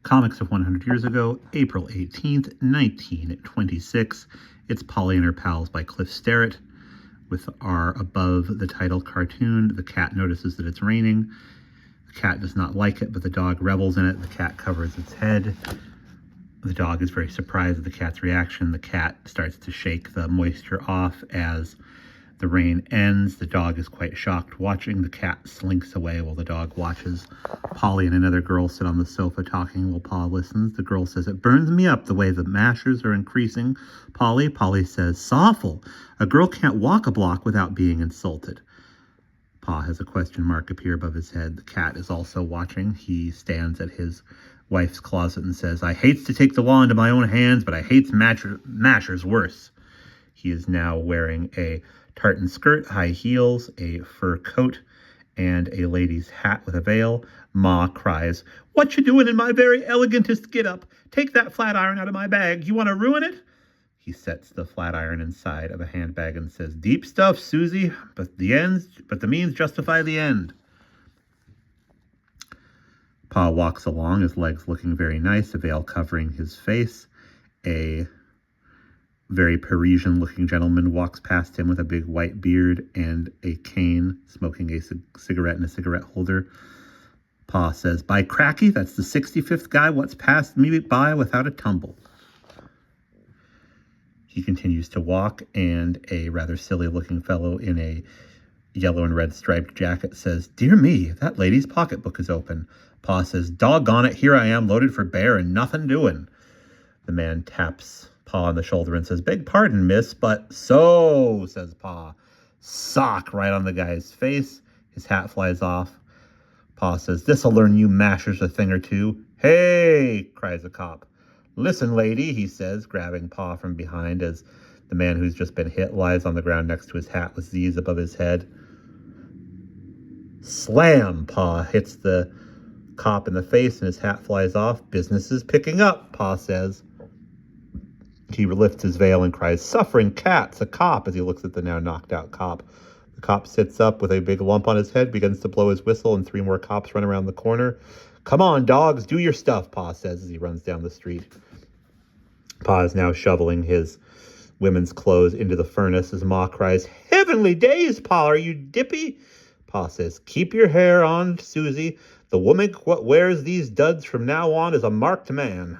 Comics of 100 Years Ago, April 18th, 1926. It's Polly and Her Pals by Cliff Sterritt. With our above the title cartoon, the cat notices that it's raining. The cat does not like it, but the dog revels in it. The cat covers its head. The dog is very surprised at the cat's reaction. The cat starts to shake the moisture off as the rain ends. The dog is quite shocked watching. The cat slinks away while the dog watches. Polly and another girl sit on the sofa talking while Pa listens. The girl says, "It burns me up the way the mashers are increasing, Polly." Polly says, "Sawful. A girl can't walk a block without being insulted." Pa has a question mark appear above his head. The cat is also watching. He stands at his wife's closet and says, "I hates to take the law into my own hands, but I hates mashers worse." He is now wearing a tartan skirt, high heels, a fur coat, and a lady's hat with a veil. Ma cries, "What you doing in my very elegantest get-up? Take that flat iron out of my bag. You want to ruin it?" He sets the flat iron inside of a handbag and says, "Deep stuff, Susie, but the means justify the end." Pa walks along, his legs looking very nice, a veil covering his face. A very Parisian-looking gentleman walks past him with a big white beard and a cane, smoking a cigarette in a cigarette holder. Pa says, "By cracky, that's the 65th guy what's passed me by without a tumble." He continues to walk, and a rather silly-looking fellow in a yellow and red striped jacket says, "Dear me, that lady's pocketbook is open." Pa says, "Doggone it, here I am loaded for bear and nothing doing." The man taps Pa on the shoulder and says, "Beg pardon, miss, but..." "So," says Pa. Sock right on the guy's face. His hat flies off. Pa says, "This'll learn you mashers a thing or two." "Hey!" cries a cop. "Listen, lady," he says, grabbing Pa from behind as the man who's just been hit lies on the ground next to his hat with Z's above his head. Slam! Pa hits the cop in the face and his hat flies off. "Business is picking up," Pa says. He lifts his veil and cries, "Suffering cats, a cop," as he looks at the now knocked out cop. The cop sits up with a big lump on his head, begins to blow his whistle, and 3 more cops run around the corner. "Come on, dogs, do your stuff," Pa says as he runs down the street. Pa is now shoveling his women's clothes into the furnace as Ma cries, "Heavenly days, Pa, are you dippy?" Pa says, "Keep your hair on, Susie. The woman what wears these duds from now on is a marked man."